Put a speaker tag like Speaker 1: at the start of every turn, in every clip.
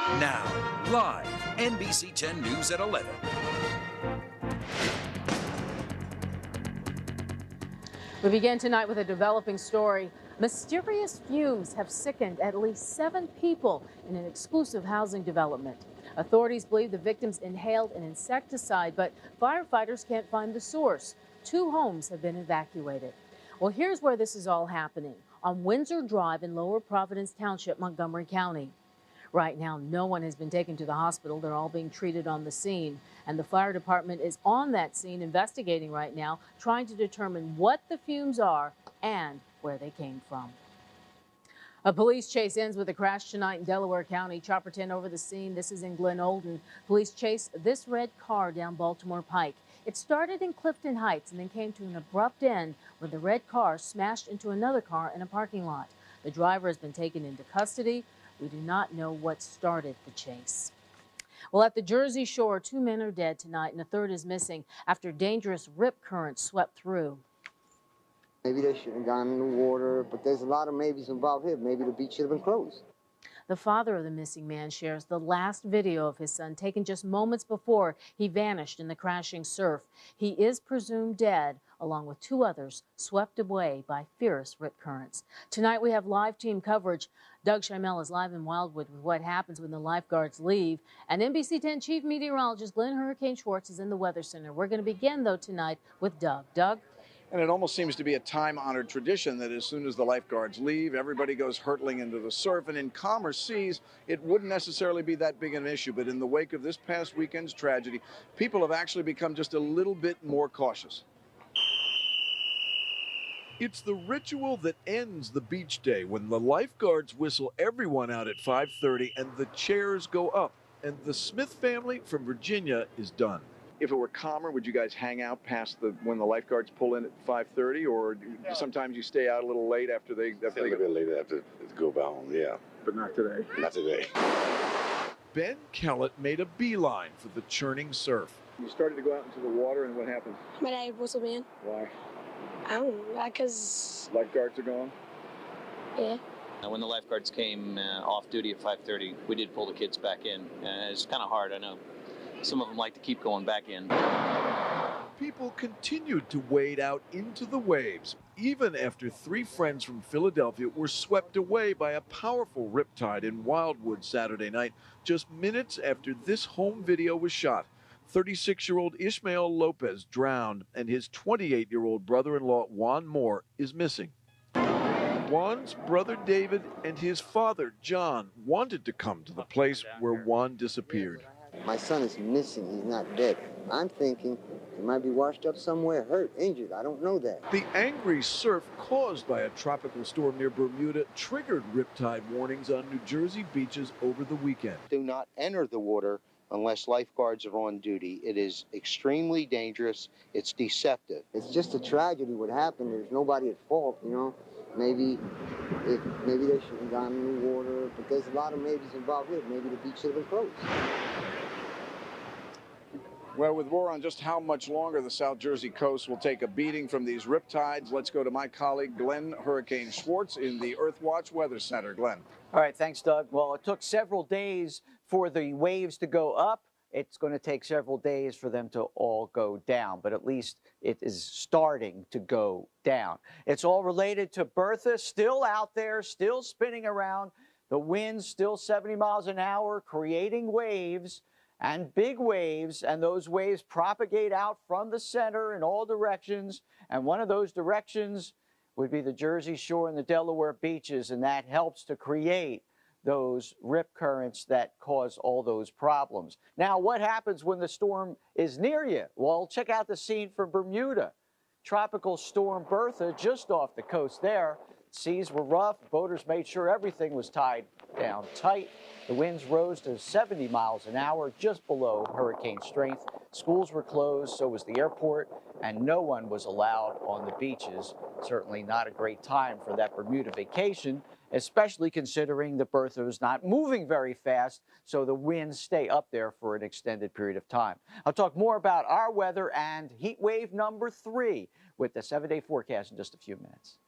Speaker 1: Now, live, NBC 10 News at 11.
Speaker 2: We begin tonight with a developing story. Mysterious fumes have sickened at least 7 people in an exclusive housing development. Authorities believe the victims inhaled an insecticide, but firefighters can't find the source. 2 homes have been evacuated. Well, here's where this is all happening, on Windsor Drive in Lower Providence Township, Montgomery County. Right now, no one has been taken to the hospital. They're all being treated on the scene. And the fire department is on that scene investigating right now, trying to determine what the fumes are and where they came from. A police chase ends with a crash tonight in Delaware County. Chopper 10 over the scene. This is in Glen Olden. Police chased this red car down Baltimore Pike. It started in Clifton Heights and then came to an abrupt end where the red car smashed into another car in a parking lot. The driver has been taken into custody. We do not know what started the chase. Well, at the Jersey Shore, 2 men are dead tonight and a third is missing after dangerous rip currents swept through.
Speaker 3: Maybe they shouldn't have gone in the water, but there's a lot of maybes involved here. Maybe the beach should have been closed.
Speaker 2: The father of the missing man shares the last video of his son taken just moments before he vanished in the crashing surf. He is presumed dead, along with 2 others swept away by fierce rip currents. Tonight we have live team coverage. Doug Schimel is live in Wildwood with what happens when the lifeguards leave. And NBC 10 Chief Meteorologist Glenn Hurricane Schwartz is in the Weather Center. We're going to begin, though, tonight with Doug. Doug?
Speaker 4: And it almost seems to be a time-honored tradition that as soon as the lifeguards leave, everybody goes hurtling into the surf. And in calmer seas, it wouldn't necessarily be that big an issue. But in the wake of this past weekend's tragedy, people have actually become just a little bit more cautious.
Speaker 5: It's the ritual that ends the beach day when the lifeguards whistle everyone out at 5:30 and the chairs go up. And the Smith family from Virginia is done.
Speaker 4: If it were calmer, would you guys hang out past when the lifeguards pull in at 5:30, or sometimes you stay out a little late after they
Speaker 6: A little bit later after to go by home, yeah.
Speaker 4: But not today.
Speaker 6: Not today.
Speaker 5: Ben Kellett made a beeline for the churning surf.
Speaker 4: You started to go out into the water, and what happened?
Speaker 7: My dad whistled me in.
Speaker 4: Why?
Speaker 7: I don't know, because,
Speaker 4: Lifeguards are gone?
Speaker 7: yeah.
Speaker 8: When the lifeguards came off duty at 5:30, we did pull the kids back in. It's kind of hard, I know. Some of them like to keep going back in.
Speaker 5: People continued to wade out into the waves, even after 3 friends from Philadelphia were swept away by a powerful riptide in Wildwood Saturday night, just minutes after this home video was shot. 36-year-old Ishmael Lopez drowned, and his 28-year-old brother-in-law, Juan Moore, is missing. Juan's brother David and his father, John, wanted to come to the place where Juan disappeared.
Speaker 3: My son is missing. He's not dead. I'm thinking he might be washed up somewhere, hurt, injured. I don't know that.
Speaker 5: The angry surf caused by a tropical storm near Bermuda triggered riptide warnings on New Jersey beaches over the weekend.
Speaker 9: Do not enter the water unless lifeguards are on duty. It is extremely dangerous. It's deceptive.
Speaker 3: It's just a tragedy what happened. There's nobody at fault, you know. Maybe they shouldn't have gone in the water, but there's a lot of maybes involved here. Maybe the beach should have been closed.
Speaker 4: Well, with more on just how much longer the South Jersey coast will take a beating from these riptides, let's go to my colleague Glenn Hurricane Schwartz in the Earthwatch Weather Center. Glenn.
Speaker 10: All right, thanks, Doug. Well, it took several days for the waves to go up. It's going to take several days for them to all go down, but at least it is starting to go down. It's all related to Bertha, still out there, still spinning around. The wind's still 70 miles an hour, creating waves and big waves, and those waves propagate out from the center in all directions, and one of those directions would be the Jersey Shore and the Delaware beaches, and that helps to create those rip currents that cause all those problems. Now, what happens when the storm is near you? Well, check out the scene from Bermuda. Tropical storm Bertha just off the coast there. Seas were rough. Boaters made sure everything was tied down tight. The winds rose to 70 miles an hour, just below hurricane strength. Schools were closed, so was the airport, and no one was allowed on the beaches. Certainly not a great time for that Bermuda vacation, especially considering the Bertha is not moving very fast, so the winds stay up there for an extended period of time. I'll talk more about our weather and heat wave number 3 with the 7-day forecast in just a few minutes.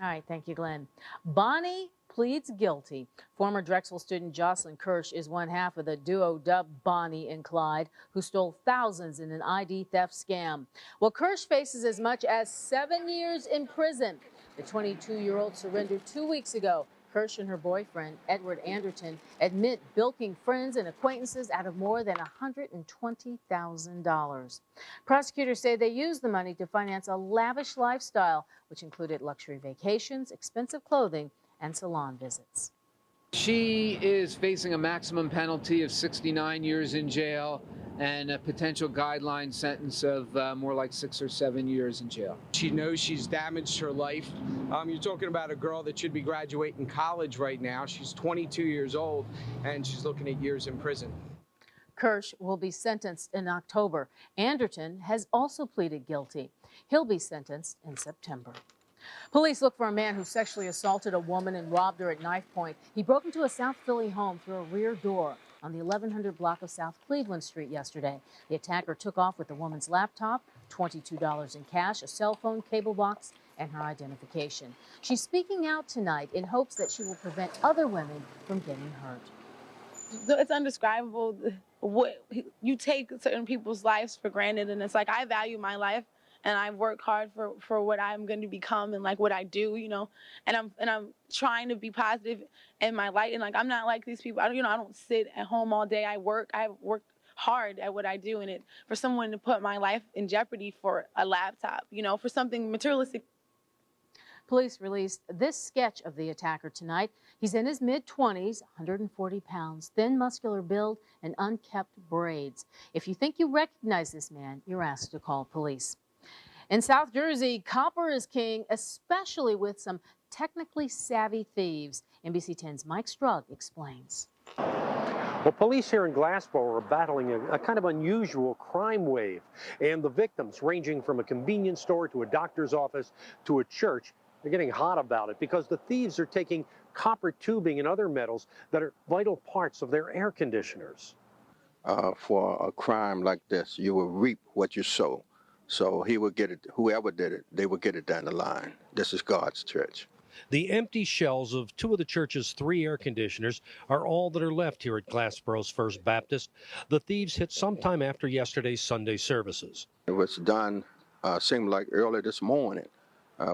Speaker 2: All right, thank you, Glenn. Bonnie pleads guilty. Former Drexel student Jocelyn Kirsch is one half of the duo dubbed Bonnie and Clyde, who stole thousands in an ID theft scam. Well, Kirsch faces as much as 7 years in prison. The 22-year-old surrendered 2 weeks ago. Kirsch and her boyfriend, Edward Anderton, admit bilking friends and acquaintances out of more than $120,000. Prosecutors say they used the money to finance a lavish lifestyle, which included luxury vacations, expensive clothing, and salon visits.
Speaker 11: She is facing a maximum penalty of 69 years in jail and a potential guideline sentence of more like 6 or 7 years in jail.
Speaker 12: She knows she's damaged her life. You're talking about a girl that should be graduating college right now. She's 22 years old, and she's looking at years in prison.
Speaker 2: Kirsch will be sentenced in October. Anderton has also pleaded guilty. He'll be sentenced in September. Police look for a man who sexually assaulted a woman and robbed her at knife point. He broke into a South Philly home through a rear door on the 1100 block of South Cleveland Street yesterday. The attacker took off with the woman's laptop, $22 in cash, a cell phone, cable box, and her identification. She's speaking out tonight in hopes that she will prevent other women from getting hurt.
Speaker 13: It's indescribable. What you take certain people's lives for granted, and it's like I value my life. And I work hard for what I'm going to become and like what I do, you know, and I'm trying to be positive in my light. And like, I'm not like these people. I don't sit at home all day. I work hard at what I do. And for someone to put my life in jeopardy for a laptop, you know, for something materialistic.
Speaker 2: Police released this sketch of the attacker tonight. He's in his mid-20s, 140 pounds, thin muscular build, and unkempt braids. If you think you recognize this man, you're asked to call police. In South Jersey, copper is king, especially with some technically savvy thieves. NBC 10's Mike Strug explains.
Speaker 14: Well, police here in Glassboro are battling a kind of unusual crime wave, and the victims, ranging from a convenience store to a doctor's office to a church, they're getting hot about it because the thieves are taking copper tubing and other metals that are vital parts of their air conditioners.
Speaker 6: For a crime like this, you will reap what you sow. So he would get it, whoever did it, they would get it down the line. This is God's church.
Speaker 14: The empty shells of 2 of the church's 3 air conditioners are all that are left here at Glassboro's First Baptist. The thieves hit sometime after yesterday's Sunday services.
Speaker 6: It was done, seemed like early this morning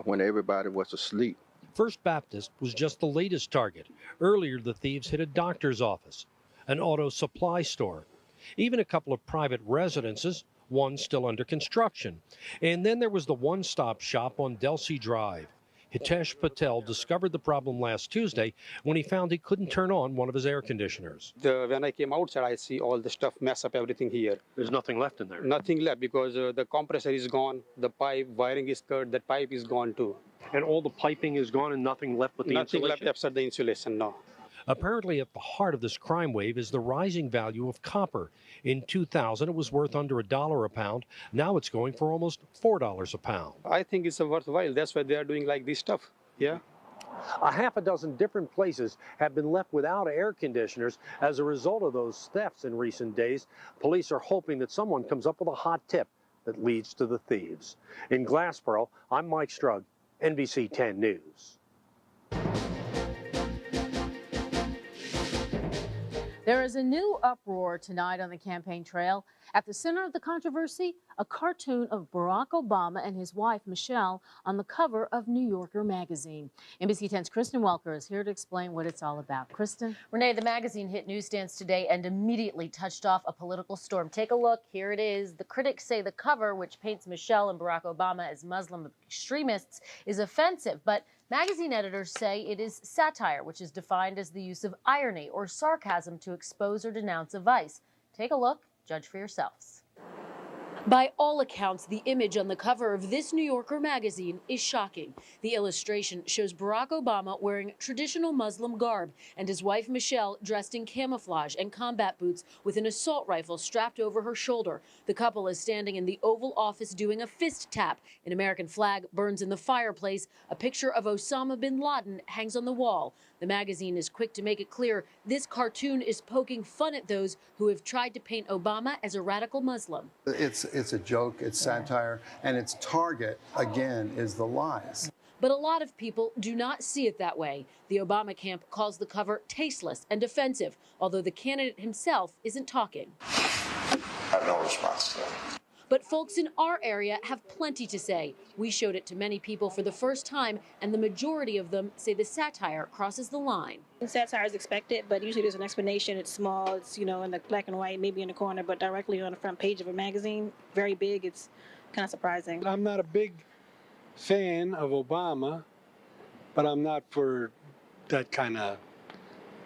Speaker 6: when everybody was asleep.
Speaker 14: First Baptist was just the latest target. Earlier, the thieves hit a doctor's office, an auto supply store, even a couple of private residences, one still under construction. And then there was the one-stop shop on Delsey Drive. Hitesh Patel discovered the problem last Tuesday when he found he couldn't turn on one of his air conditioners.
Speaker 15: When I came outside, I see all the stuff mess up everything here.
Speaker 14: There's nothing left in there.
Speaker 15: Nothing left because the compressor is gone, the pipe, wiring is cut, that pipe is gone too.
Speaker 14: And all the piping is gone and nothing left but the insulation?
Speaker 15: Nothing left except the insulation, no.
Speaker 14: Apparently at the heart of this crime wave is the rising value of copper. In 2000, it was worth under $1 a pound. Now it's going for almost $4 a pound.
Speaker 15: I think it's worthwhile. That's why they are doing like this stuff, yeah.
Speaker 14: A half a dozen different places have been left without air conditioners as a result of those thefts in recent days. Police are hoping that someone comes up with a hot tip that leads to the thieves. In Glassboro, I'm Mike Strug, NBC 10 News.
Speaker 2: There is a new uproar tonight on the campaign trail. At the center of the controversy, a cartoon of Barack Obama and his wife, Michelle, on the cover of New Yorker magazine. NBC 10's Kristen Welker is here to explain what it's all about. Kristen?
Speaker 16: Renee, the magazine hit newsstands today and immediately touched off a political storm. Take a look. Here it is. The critics say the cover, which paints Michelle and Barack Obama as Muslim extremists, is offensive, but magazine editors say it is satire, which is defined as the use of irony or sarcasm to expose or denounce a vice. Take a look. Judge for yourselves.
Speaker 17: By all accounts, the image on the cover of this New Yorker magazine is shocking. The illustration shows Barack Obama wearing traditional Muslim garb and his wife Michelle dressed in camouflage and combat boots with an assault rifle strapped over her shoulder. The couple is standing in the Oval Office doing a fist tap. An American flag burns in the fireplace. A picture of Osama bin Laden hangs on the wall. The magazine is quick to make it clear this cartoon is poking fun at those who have tried to paint Obama as a radical Muslim.
Speaker 18: It's a joke, it's satire, and its target, again, is the lies.
Speaker 17: But a lot of people do not see it that way. The Obama camp calls the cover tasteless and offensive, although the candidate himself isn't talking.
Speaker 18: I have no response to that.
Speaker 17: But folks in our area have plenty to say. We showed it to many people for the first time, and the majority of them say the satire crosses the line.
Speaker 19: Satire is expected, but usually there's an explanation. It's small, it's, in the black and white, maybe in the corner, but directly on the front page of a magazine, very big. It's kind of surprising.
Speaker 20: I'm not a big fan of Obama, but I'm not for that kind of,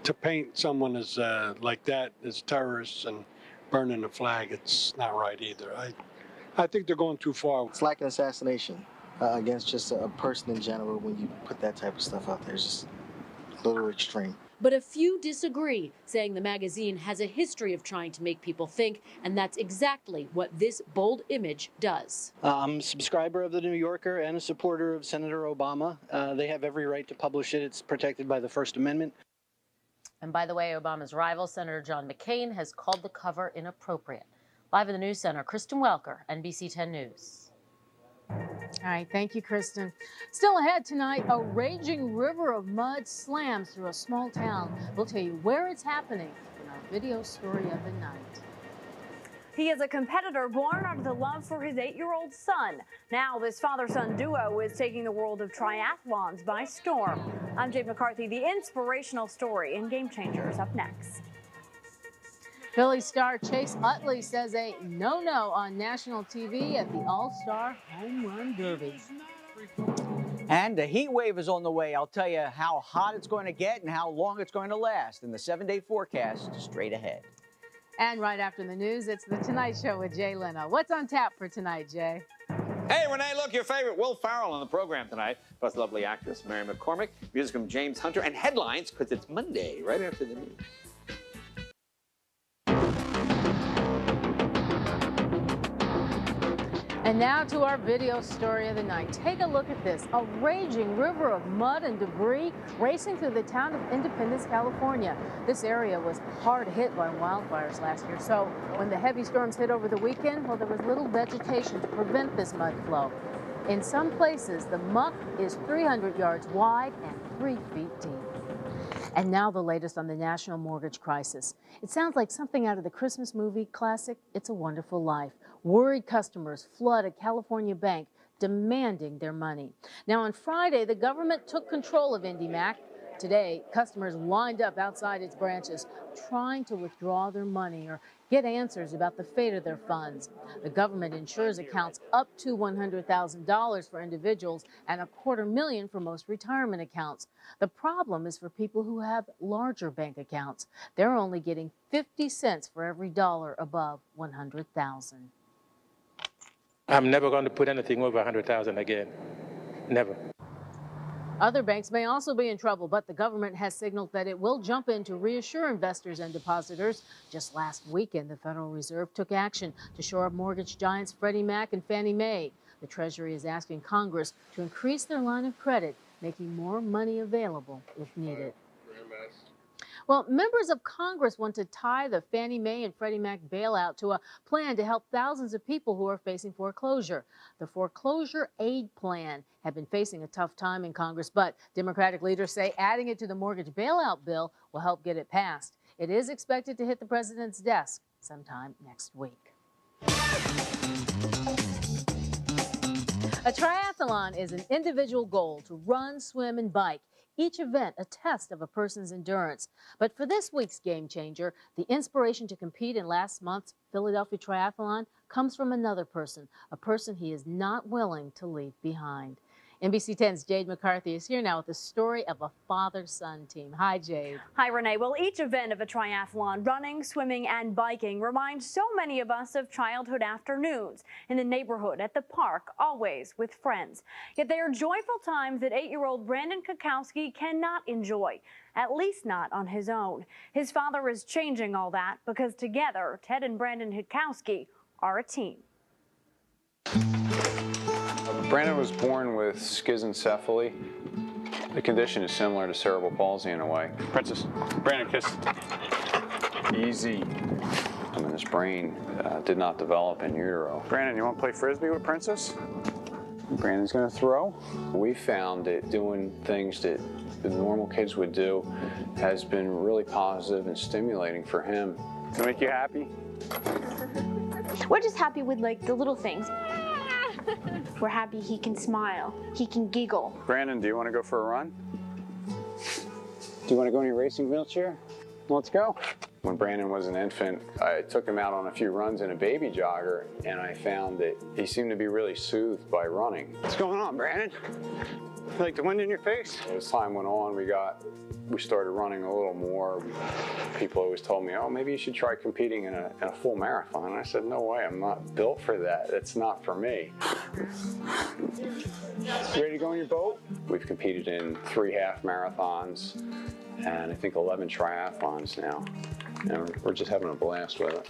Speaker 20: to paint someone as like that as terrorists and burning the flag. It's not right either. I think they're going too far.
Speaker 21: It's like an assassination against just a person in general when you put that type of stuff out there. It's just a little extreme.
Speaker 17: But a few disagree, saying the magazine has a history of trying to make people think, and that's exactly what this bold image does.
Speaker 22: I'm a subscriber of the New Yorker and a supporter of Senator Obama. They have every right to publish it. It's protected by the First Amendment.
Speaker 16: And by the way, Obama's rival, Senator John McCain, has called the cover inappropriate. Live in the News Center, Kristen Welker, NBC 10 News.
Speaker 2: All right, thank you, Kristen. Still ahead tonight, a raging river of mud slams through a small town. We'll tell you where it's happening in our video story of the night.
Speaker 23: He is a competitor born out of the love for his 8-year-old son. Now this father-son duo is taking the world of triathlons by storm. I'm Jade McCarthy. The inspirational story in Game Changers up next.
Speaker 2: Philly star Chase Utley says a no-no on national TV at the All-Star Home Run Derby.
Speaker 10: And a heat wave is on the way. I'll tell you how hot it's going to get and how long it's going to last in the 7-day forecast straight ahead.
Speaker 2: And right after the news, it's The Tonight Show with Jay Leno. What's on tap for tonight, Jay?
Speaker 24: Hey, Renee, look, your favorite Will Ferrell on the program tonight, plus lovely actress Mary McCormick, music from James Hunter, and headlines, because it's Monday, right after the news.
Speaker 2: And now to our video story of the night. Take a look at this. A raging river of mud and debris racing through the town of Independence, California. This area was hard hit by wildfires last year. So when the heavy storms hit over the weekend, well, there was little vegetation to prevent this mud flow. In some places, the muck is 300 yards wide and 3 feet deep. And now the latest on the national mortgage crisis. It sounds like something out of the Christmas movie classic, It's a Wonderful Life. Worried customers flood a California bank demanding their money. Now on Friday, the government took control of IndyMac. Today, customers lined up outside its branches trying to withdraw their money or get answers about the fate of their funds. The government insures accounts up to $100,000 for individuals and $250,000 for most retirement accounts. The problem is for people who have larger bank accounts. They're only getting 50 cents for every dollar above $100,000.
Speaker 25: I'm never going to put anything over $100,000 again. Never.
Speaker 2: Other banks may also be in trouble, but the government has signaled that it will jump in to reassure investors and depositors. Just last weekend, the Federal Reserve took action to shore up mortgage giants Freddie Mac and Fannie Mae. The Treasury is asking Congress to increase their line of credit, making more money available if needed. Well, members of Congress want to tie the Fannie Mae and Freddie Mac bailout to a plan to help thousands of people who are facing foreclosure. The Foreclosure Aid Plan had been facing a tough time in Congress, but Democratic leaders say adding it to the mortgage bailout bill will help get it passed. It is expected to hit the president's desk sometime next week. A triathlon is an individual goal to run, swim, and bike. Each event a test of a person's endurance. But for this week's Game Changer, the inspiration to compete in last month's Philadelphia Triathlon comes from another person, a person he is not willing to leave behind. NBC 10's Jade McCarthy is here now with the story of a father-son team. Hi, Jade.
Speaker 23: Hi, Renee. Well, each event of a triathlon, running, swimming, and biking, reminds so many of us of childhood afternoons in the neighborhood, at the park, always with friends. Yet they are joyful times that 8-year-old Brandon Kukowski cannot enjoy, at least not on his own. His father is changing all that because together, Ted and Brandon Kukowski are a team.
Speaker 26: Brandon was born with schizencephaly. The condition is similar to cerebral palsy in a way.
Speaker 27: Princess, Brandon, kiss.
Speaker 26: Easy. I mean, his brain did not develop in utero.
Speaker 27: Brandon, you want to play Frisbee with Princess?
Speaker 26: Brandon's going to throw. We found that doing things that the normal kids would do has been really positive and stimulating for him. Does it make you happy?
Speaker 1: We're just happy with like the little things. We're happy he can smile, he can giggle.
Speaker 26: Brandon, do you want to go for a run? Do you want to go in your racing wheelchair? Let's go. When Brandon was an infant, I took him out on a few runs in a baby jogger, and I found that he seemed to be really soothed by running.
Speaker 3: What's going on, Brandon? Like the wind in your face?
Speaker 26: As time went on, we started running a little more. People always told me, oh, maybe you should try competing in a full marathon. And I said, no way, I'm not built for that. It's not for me. You ready to go on your boat? We've competed in 3 half marathons and I think 11 triathlons now. And we're just having a blast with it.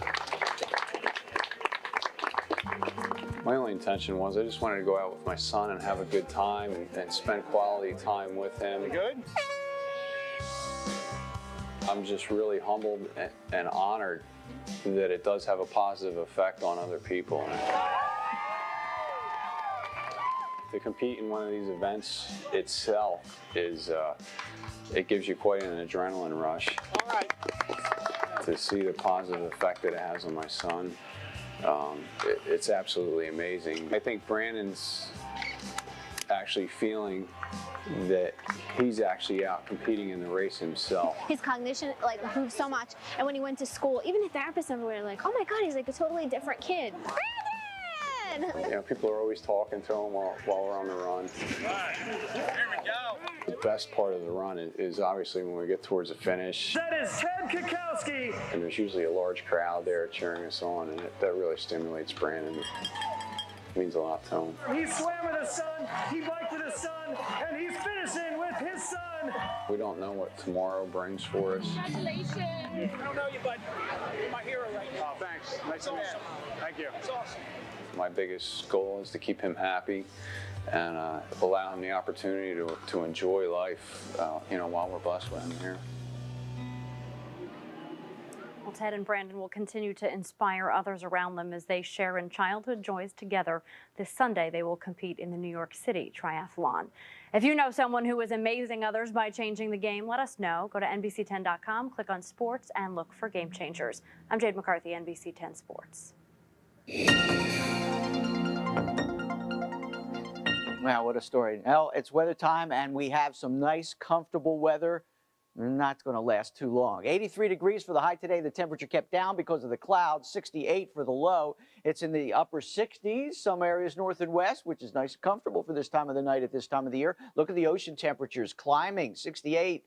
Speaker 26: My only intention was I just wanted to go out with my son and have a good time and spend quality time with him.
Speaker 3: You good?
Speaker 26: I'm just really humbled and honored that it does have a positive effect on other people. To compete in one of these events itself is, it gives you quite an adrenaline rush.
Speaker 3: All right.
Speaker 26: To see the positive effect that it has on my son, it's absolutely amazing. I think Brandon's actually feeling that he's actually out competing in the race himself.
Speaker 1: His cognition like improved so much, and when he went to school, even the therapists everywhere were like, oh my God, he's like a totally different kid. Brandon!
Speaker 26: You know, people are always talking to him while we're on the run.
Speaker 3: Here we go.
Speaker 26: The best part of the run is obviously when we get towards the finish.
Speaker 3: That is Ted Kukowski.
Speaker 26: And there's usually a large crowd there cheering us on, and that really stimulates Brandon. It means a lot to him.
Speaker 3: He swam with his son, he biked with his son, and he's finishing with his son.
Speaker 26: We don't know what tomorrow brings for us.
Speaker 3: Congratulations. I don't know you, but you're my hero right now. Oh, thanks. Nice to meet you. Thank you. That's awesome.
Speaker 26: My biggest goal is to keep him happy and allow him the opportunity to enjoy life, while we're blessed with him here.
Speaker 23: Well, Ted and Brandon will continue to inspire others around them as they share in childhood joys together. This Sunday, they will compete in the New York City Triathlon. If you know someone who is amazing others by changing the game, let us know. Go to NBC10.com, click on sports, and look for Game Changers. I'm Jade McCarthy, NBC 10 Sports.
Speaker 10: Wow, what a story. Well, it's weather time, and we have some nice, comfortable weather. Not going to last too long. 83 degrees for the high today. The temperature kept down because of the clouds. 68 for the low. It's in the upper 60s, some areas north and west, which is nice and comfortable for this time of the night at this time of the year. Look at the ocean temperatures climbing. 68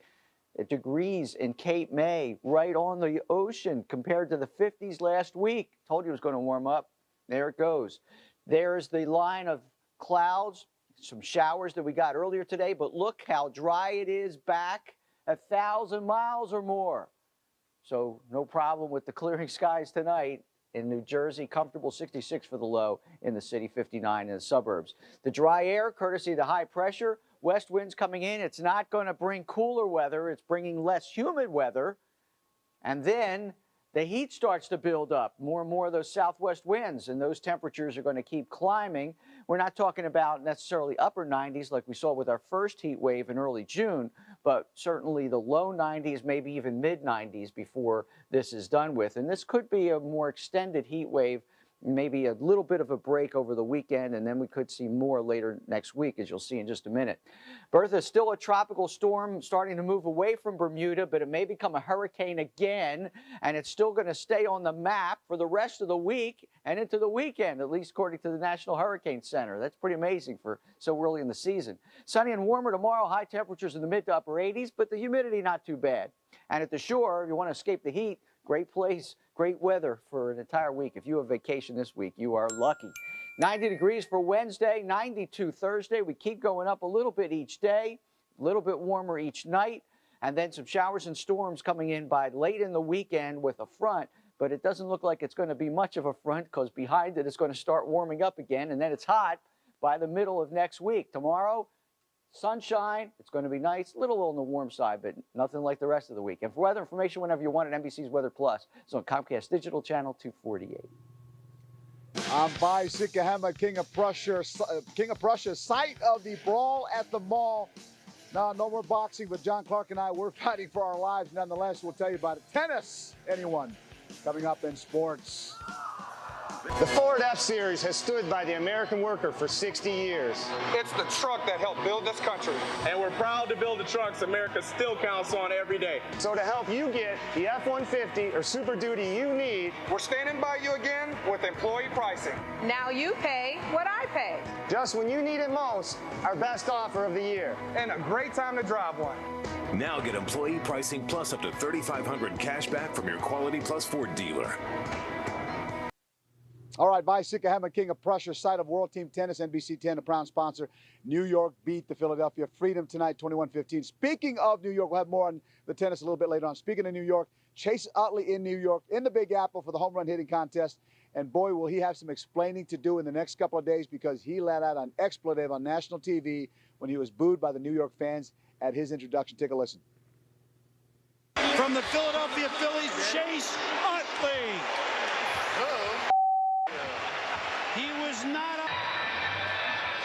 Speaker 10: degrees in Cape May, right on the ocean compared to the 50s last week. Told you it was going to warm up. There it goes. There's the line of clouds, some showers that we got earlier today, but look how dry it is back 1,000 miles or more. So no problem with the clearing skies tonight in New Jersey. Comfortable 66 for the low in the city, 59 in the suburbs. The dry air, courtesy of the high pressure, west winds coming in. It's not going to bring cooler weather. It's bringing less humid weather. And then the heat starts to build up. More and more of those southwest winds, and those temperatures are going to keep climbing. We're not talking about necessarily upper 90s like we saw with our first heat wave in early June, but certainly the low 90s, maybe even mid 90s before this is done with. And this could be a more extended heat wave, maybe a little bit of a break over the weekend, and then we could see more later next week, as you'll see in just a minute. Bertha is still a tropical storm starting to move away from Bermuda, but it may become a hurricane again, and it's still going to stay on the map for the rest of the week and into the weekend, at least according to the National Hurricane Center. That's pretty amazing for so early in the season. Sunny and warmer tomorrow, high temperatures in the mid to upper 80s, but the humidity not too bad. And at the shore, if you want to escape the heat, great place, great weather for an entire week. If you have vacation this week, you are lucky. 90 degrees for Wednesday, 92 Thursday. We keep going up a little bit each day, a little bit warmer each night, and then some showers and storms coming in by late in the weekend with a front, but it doesn't look like it's going to be much of a front because behind it it's going to start warming up again, and then it's hot by the middle of next week. Tomorrow, sunshine, it's going to be nice, a little on the warm side, but nothing like the rest of the week. And for weather information, whenever you want it, NBC's Weather Plus. It's on Comcast Digital Channel 248.
Speaker 4: I'm by Sikahema, King of Prussia, site of the brawl at the mall. No more boxing, but John Clark and I, we're fighting for our lives. Nonetheless, we'll tell you about it. Tennis, anyone, coming up in sports.
Speaker 5: The Ford F-Series has stood by the American worker for 60 years.
Speaker 7: It's the truck that helped build this country. And we're proud to build the trucks America still counts on every day.
Speaker 5: So to help you get the F-150 or Super Duty you need,
Speaker 7: we're standing by you again with employee pricing.
Speaker 8: Now you pay what I pay.
Speaker 5: Just when you need it most, our best offer of the year.
Speaker 7: And a great time to drive one.
Speaker 9: Now get employee pricing plus up to $3,500 cash back from your Quality Plus Ford dealer.
Speaker 4: All right, by Sikahema, King of Prussia, site of World Team Tennis, NBC 10, a proud sponsor. New York beat the Philadelphia Freedom tonight, 21-15. Speaking of New York, we'll have more on the tennis a little bit later on. Speaking of New York, Chase Utley in New York, in the Big Apple for the home run hitting contest. And boy, will he have some explaining to do in the next couple of days because he let out an expletive on national TV when he was booed by the New York fans at his introduction. Take a listen.
Speaker 3: From the Philadelphia Phillies, Chase Utley. He was not up.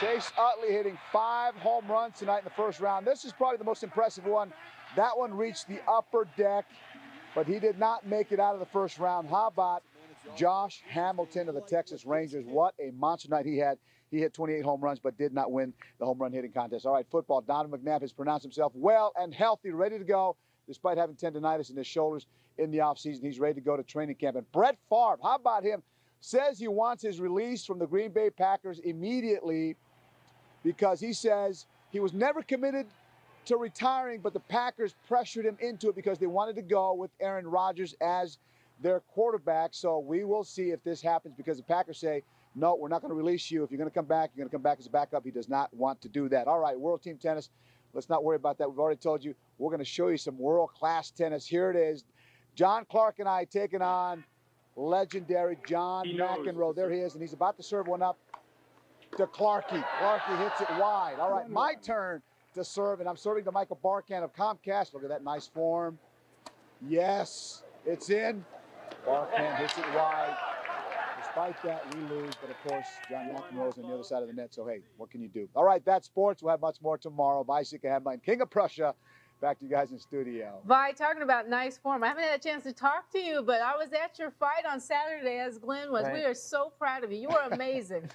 Speaker 4: Chase Utley hitting 5 home runs tonight in the first round. This is probably the most impressive one. That one reached the upper deck, but he did not make it out of the first round. How about Josh Hamilton of the Texas Rangers? What a monster night he had. He hit 28 home runs, but did not win the home run hitting contest. All right, football. Donovan McNabb has pronounced himself well and healthy, ready to go, despite having tendonitis in his shoulders in the offseason. He's ready to go to training camp. And Brett Favre, how about him? Says he wants his release from the Green Bay Packers immediately because he says he was never committed to retiring, but the Packers pressured him into it because they wanted to go with Aaron Rodgers as their quarterback. So we will see if this happens because the Packers say, no, we're not going to release you. If you're going to come back, you're going to come back as a backup. He does not want to do that. All right, World Team Tennis. Let's not worry about that. We've already told you we're going to show you some world-class tennis. Here it is. John Clark and I taking on legendary John McEnroe. There he is, and he's about to serve one up to Clarkie. Clarkie hits it wide. All right, my turn to serve, and I'm serving to Michael Barkan of Comcast. Look at that nice form. Yes, it's in. Barkan hits it wide. Despite that, we lose, but of course, John McEnroe's on the other side of the net, so hey, what can you do? All right, that's sports. We'll have much more tomorrow. Bye, Sikahema, King of Prussia. Back to you guys in studio.
Speaker 2: Vi, talking about nice form. I haven't had a chance to talk to you, but I was at your fight on Saturday, as Glenn was. We are so proud of you. You were amazing.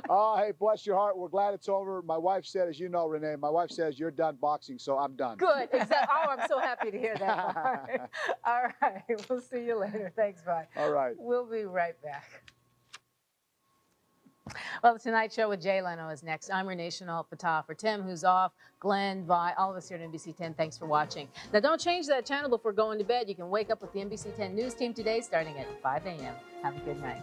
Speaker 4: Oh, hey, bless your heart. We're glad it's over. My wife said, as you know, Renee, my wife says you're done boxing, so I'm done.
Speaker 2: Good. Exactly. Oh, I'm so happy to hear that. All right. We'll see you later. Thanks, Vi.
Speaker 4: All right.
Speaker 2: We'll be right back. Well, the Tonight Show with Jay Leno is next. I'm Renee Chanel Fatah. For Tim, who's off, Glenn, Vi, all of us here at NBC 10, thanks for watching. Now, don't change that channel before going to bed. You can wake up with the NBC 10 News team today starting at 5 a.m. Have a good night.